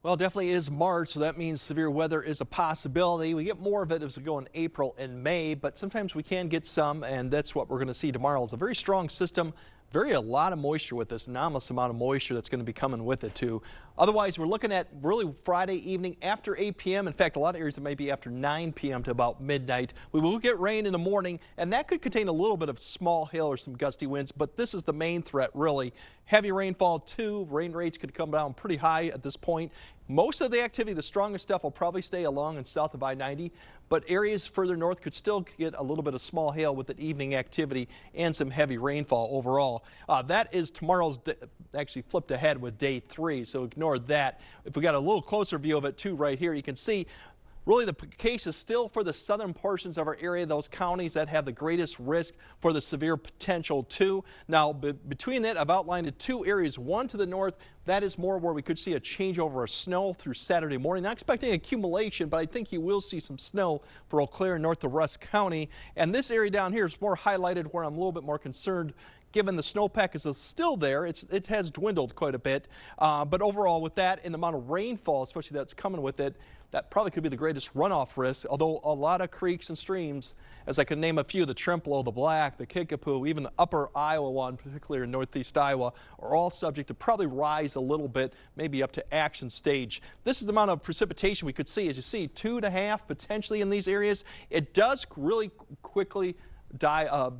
Well, it definitely is March, so that means severe weather is a possibility. We get more of it as we go in April and May, but sometimes we can get some, and that's what we're going to see tomorrow. It's a very strong system, a lot of moisture with this anomalous amount of moisture that's going to be coming with it too. Otherwise, we're looking at really Friday evening after 8 p.m. In fact, a lot of areas it may be after 9 p.m. to about midnight. We will get rain in the morning, and that could contain a little bit of small hail or some gusty winds, but this is the main threat really. Heavy rainfall too. Rain rates could come down pretty high at this point. Most of the activity, the strongest stuff, will probably stay along and south of I-90, but areas further north could still get a little bit of small hail with the evening activity and some heavy rainfall overall. That is tomorrow's actually flipped ahead with day 3, so ignore that. If we got a little closer view of it too right here, you can see really the case is still for the southern portions of our area, those counties that have the greatest risk for the severe potential too. Now, between that, I've outlined it 2 areas. One to the north, that is more where we could see a changeover of snow through Saturday morning. Not expecting accumulation, but I think you will see some snow for Eau Claire north of Rusk County. And this area down here is more highlighted where I'm a little bit more concerned. Given the snowpack is still there, it has dwindled quite a bit. But overall with that and the amount of rainfall, especially that's coming with it, that probably could be the greatest runoff risk, although a lot of creeks and streams, as I can name a few, the Trempealeau, the Black, the Kickapoo, even the upper Iowa one, particularly in northeast Iowa, are all subject to probably rise a little bit, maybe up to action stage. This is the amount of precipitation we could see. As you see, 2.5 potentially in these areas. It does really quickly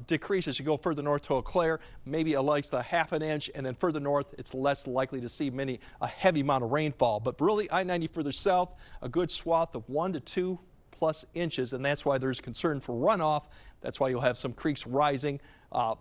decrease as you go further north to Eau Claire, maybe at least a ½ an inch, and then further north it's less likely to see a heavy amount of rainfall. But really I-90 further south, a good swath of 1 to 2+ inches, and that's why there's concern for runoff. That's why you'll have some creeks rising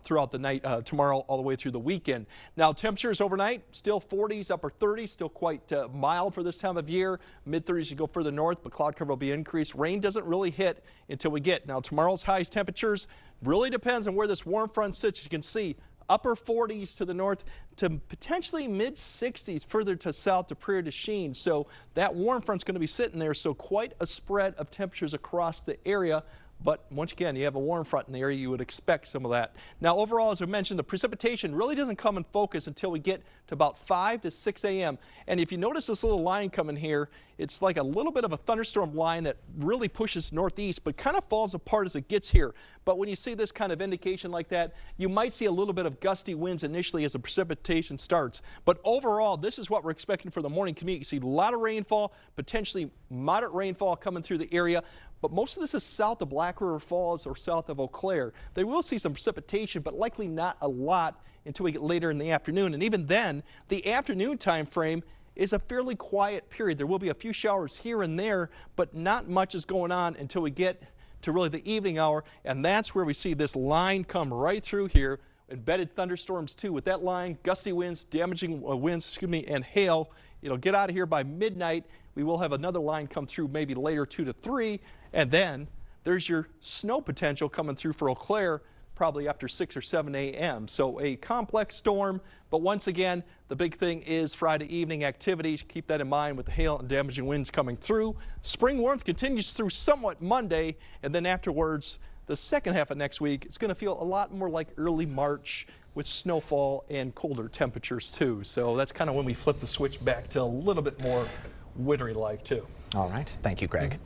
throughout the night tomorrow all the way through the weekend. Now temperatures overnight still 40s, upper 30s, still quite mild for this time of year. Mid-30s you go further north, but cloud cover will be increased. Rain doesn't really hit until we get. Now tomorrow's highest temperatures really depends on where this warm front sits. You can see upper 40s to the north to potentially mid-60s further to south to Prairie du Chien. So that warm front's going to be sitting there, so quite a spread of temperatures across the area. But once again, you have a warm front in the area, you would expect some of that. Now overall, as I mentioned, the precipitation really doesn't come in focus until we get to about 5 to 6 a.m. And if you notice this little line coming here, it's like a little bit of a thunderstorm line that really pushes northeast, but kind of falls apart as it gets here. But when you see this kind of indication like that, you might see a little bit of gusty winds initially as the precipitation starts. But overall, this is what we're expecting for the morning commute. You see a lot of rainfall, potentially moderate rainfall coming through the area. But most of this is south of Black River Falls or south of Eau Claire. They will see some precipitation, but likely not a lot until we get later in the afternoon. And even then, the afternoon time frame is a fairly quiet period. There will be a few showers here and there, but not much is going on until we get to really the evening hour. And that's where we see this line come right through here. Embedded thunderstorms too with that line, gusty winds, damaging winds, and hail. It'll get out of here by midnight. We will have another line come through maybe later 2 to 3, and then there's your snow potential coming through for Eau Claire probably after 6 or 7 a.m. So a complex storm, but once again, the big thing is Friday evening activities. Keep that in mind with the hail and damaging winds coming through. Spring warmth continues through somewhat Monday, and then afterwards, the second half of next week, it's going to feel a lot more like early March with snowfall and colder temperatures too. So that's kind of when we flip the switch back to a little bit more wintry-like too. All right. Thank you, Greg.